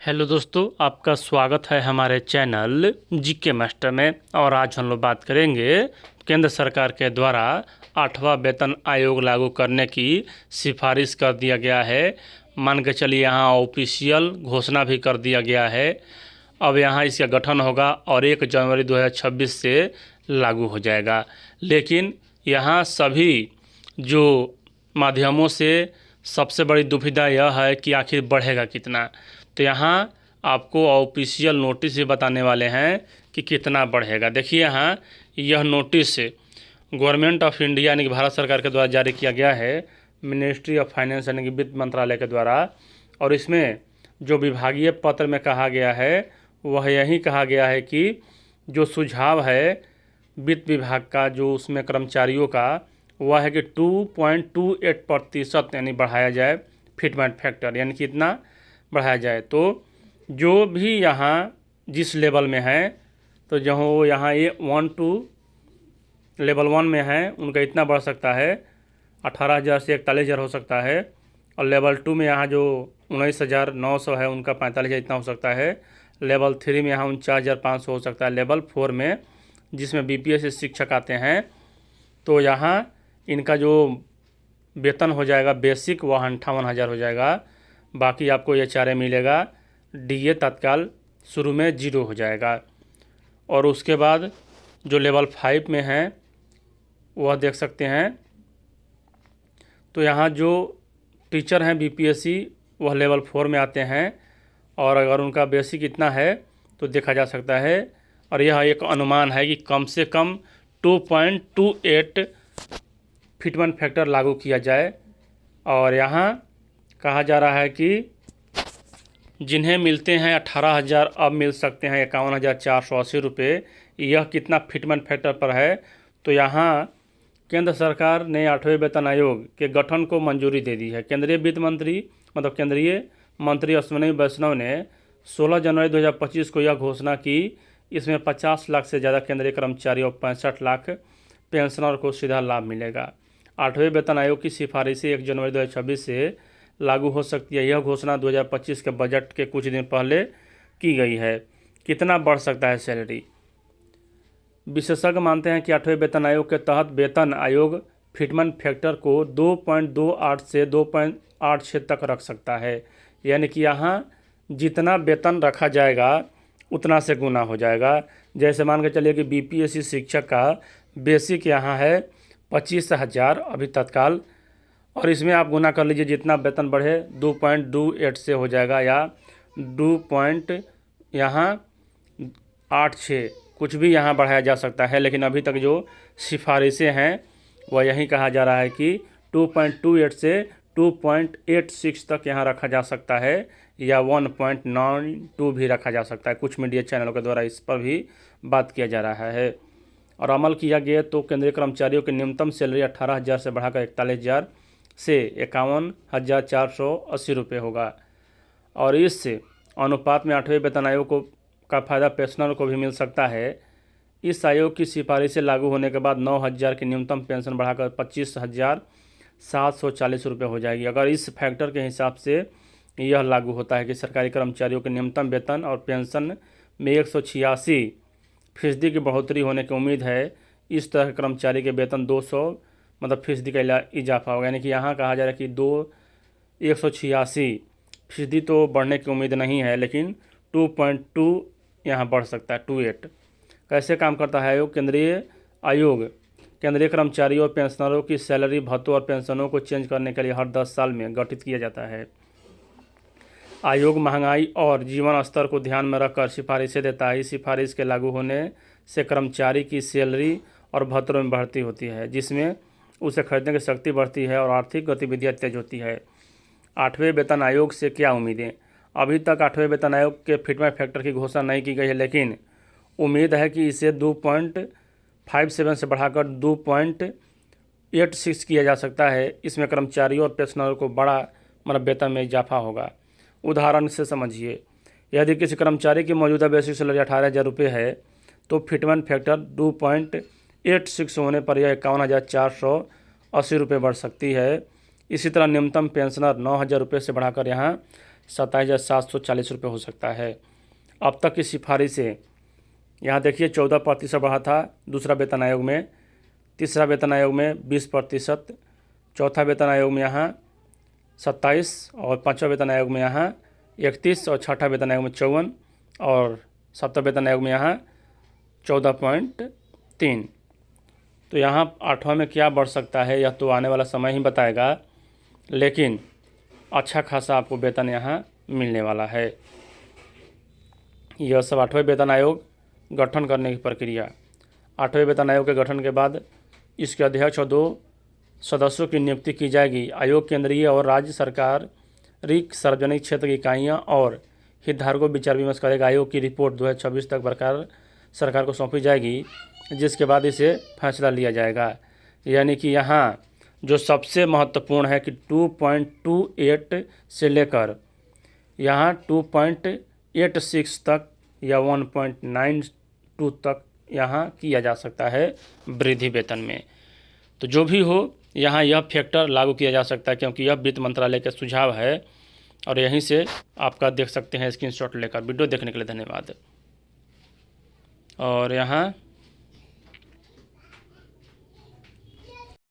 Hello दोस्तों, आपका स्वागत है हमारे चैनल जीके मास्टर में। और आज हम लोग बात करेंगे केंद्र सरकार के द्वारा 8वां वेतन आयोग लागू करने की सिफारिश कर दिया गया है। मान के चलिए यहाँ ऑफिशियल घोषणा भी कर दिया गया है। अब यहाँ इसका गठन होगा और 1 जनवरी 2026 से लागू हो जाएगा। लेकिन यहाँ सभी जो माध्यमों से सबसे बड़ी दुविधा यह है कि आखिर बढ़ेगा कितना। तो यहाँ आपको ऑफिशियल नोटिस भी बताने वाले हैं कि कितना बढ़ेगा। देखिए यहाँ यह नोटिस गवर्नमेंट ऑफ इंडिया यानी कि भारत सरकार के द्वारा जारी किया गया है, मिनिस्ट्री ऑफ फाइनेंस यानी कि वित्त मंत्रालय के द्वारा। और इसमें जो विभागीय पत्र में कहा गया है वह यही कहा गया है कि जो सुझाव है वित्त विभाग का, जो उसमें कर्मचारियों का, वह है कि 2.28% यानी बढ़ाया जाए फिटमेंट फैक्टर, यानी कि इतना बढ़ाया जाए। तो जो भी यहाँ जिस लेवल में है, तो जो यहाँ ये 1 to लेवल 1 में है उनका इतना बढ़ सकता है, 18,000 से 41,000 हो सकता है। और लेवल 2 में यहाँ जो 19,900 है उनका 45,000 इतना हो सकता है। लेवल 3 में यहाँ 49,500 हो सकता है। लेवल 4 में जिसमें बीपीएस शिक्षक आते हैं, तो यहाँ इनका जो वेतन हो जाएगा बेसिक वह 58,000 हो जाएगा। बाकी आपको ये चारे मिलेगा। डीए तत्काल शुरू में 0 हो जाएगा। और उसके बाद जो लेवल 5 में है वह देख सकते हैं, तो यहाँ जो टीचर हैं बीपीएससी वह लेवल 4 में आते हैं। और अगर उनका बेसिक इतना है तो देखा जा सकता है। और यह एक अनुमान है कि कम से कम 2.28 फिटमेंट फैक्टर लागू किया जाए। और यहाँ कहा जा रहा है कि जिन्हें मिलते हैं 18,000 अब मिल सकते हैं 51,480 रुपये। यह कितना फिटमेंट फैक्टर पर है। तो यहाँ केंद्र सरकार ने 8वें वेतन आयोग के गठन को मंजूरी दे दी है। केंद्रीय वित्त मंत्री केंद्रीय मंत्री अश्विनी वैष्णव ने 16 जनवरी 2025 को यह घोषणा की। इसमें 50 लाख से ज़्यादा केंद्रीय कर्मचारी और 65 लाख पेंशनर को सीधा लाभ मिलेगा। 8वें वेतन आयोग की सिफारिशें 1 जनवरी 2026 से लागू हो सकती है। यह घोषणा 2025 के बजट के कुछ दिन पहले की गई है। कितना बढ़ सकता है सैलरी? विशेषज्ञ मानते हैं कि 8वें वेतन आयोग के तहत वेतन आयोग फिटमेंट फैक्टर को 2.28 से 2.86 तक रख सकता है। यानी कि यहाँ जितना वेतन रखा जाएगा उतना से गुना हो जाएगा। जैसे मान के चलिए कि बीपीएससी शिक्षक का बेसिक यहाँ है 25,000 अभी तत्काल, और इसमें आप गुना कर लीजिए, जितना वेतन बढ़े 2.28 से हो जाएगा, या 2.86 कुछ भी यहाँ बढ़ाया जा सकता है। लेकिन अभी तक जो सिफारिशें हैं वह यही कहा जा रहा है कि 2.28 से 2.86 तक यहाँ रखा जा सकता है, या 1.92 भी रखा जा सकता है। कुछ मीडिया चैनलों के द्वारा इस पर भी बात किया जा रहा है। और अमल किया गया तो केंद्रीय कर्मचारियों की न्यूनतम सैलरी 18,000 से बढ़ाकर 41,000 से 51,480 रुपये होगा। और इस अनुपात में 8वें वेतन आयोग का फ़ायदा पेंशनर को भी मिल सकता है। इस आयोग की सिफारिशें लागू होने के बाद 9,000 की न्यूनतम पेंशन बढ़ाकर 25,740 रुपये हो जाएगी। अगर इस फैक्टर के हिसाब से यह लागू होता है कि सरकारी कर्मचारियों के न्यूनतम वेतन और पेंशन में 186% की बढ़ोतरी होने की उम्मीद है। इस तरह के कर्मचारी के वेतन 200% का इजाफा होगा। यानी कि यहाँ कहा जा रहा है कि 186% तो बढ़ने की उम्मीद नहीं है, लेकिन 2.2 यहाँ बढ़ सकता है, 28। कैसे काम करता है आयोग? आयोग केंद्रीय कर्मचारियों और पेंशनरों की सैलरी, भत्तों और पेंशनों को चेंज करने के लिए हर 10 साल में गठित किया जाता है। आयोग महंगाई और जीवन स्तर को ध्यान में रखकर सिफारिशें देता है। इस सिफारिश के लागू होने से कर्मचारी की सैलरी और भत्तों में बढ़ती होती है, जिसमें उसे खरीदने की शक्ति बढ़ती है और आर्थिक गतिविधियाँ तेज होती है। 8वें वेतन आयोग से क्या उम्मीदें? अभी तक 8वें वेतन आयोग के फिटमेंट फैक्टर की घोषणा नहीं की गई है, लेकिन उम्मीद है कि इसे 2.57 से बढ़ाकर 2.86 किया जा सकता है। इसमें कर्मचारियों और पेंशनरों को बड़ा वेतन में इजाफा होगा। उदाहरण से समझिए, यदि किसी कर्मचारी की मौजूदा बेसिक सैलरी 18,000 रुपये है, तो फिटमेंट फैक्टर 2.86 होने पर यह 51,480 रुपये बढ़ सकती है। इसी तरह न्यूनतम पेंशनर 9,000 रुपये से बढ़ाकर यहाँ 27,740 रुपये हो सकता है। अब तक की सिफारिश से यहाँ देखिए 14% बढ़ा था दूसरा वेतन आयोग में, तीसरा वेतन आयोग में 20%, चौथा वेतन आयोग में यहाँ 27 और पाँचवा वेतन आयोग में यहाँ 31 और छठा वेतन आयोग में 54 और सातवां वेतन आयोग में यहाँ 14.3। तो यहाँ 8वां में क्या बढ़ सकता है यह तो आने वाला समय ही बताएगा, लेकिन अच्छा खासा आपको वेतन यहाँ मिलने वाला है। यह सब 8वें वेतन आयोग गठन करने की प्रक्रिया। 8वें वेतन आयोग के गठन के बाद इसके अध्यक्ष और 2 सदस्यों की नियुक्ति की जाएगी। आयोग केंद्रीय और राज्य सरकार, सार्वजनिक क्षेत्र की इकाइयाँ और हितधारकों विचार विमर्श करेगा। आयोग की रिपोर्ट 2026 तक सरकार को सौंपी जाएगी, जिसके बाद इसे फैसला लिया जाएगा। यानी कि यहाँ जो सबसे महत्वपूर्ण है कि 2.28 से लेकर यहाँ 2.86 तक या 1.92 तक यहाँ किया जा सकता है वृद्धि वेतन में। तो जो भी हो यहाँ यह फैक्टर लागू किया जा सकता है, क्योंकि यह वित्त मंत्रालय का सुझाव है और यहीं से आपका देख सकते हैं स्क्रीनशॉट लेकर। वीडियो देखने के लिए धन्यवाद। और यहाँ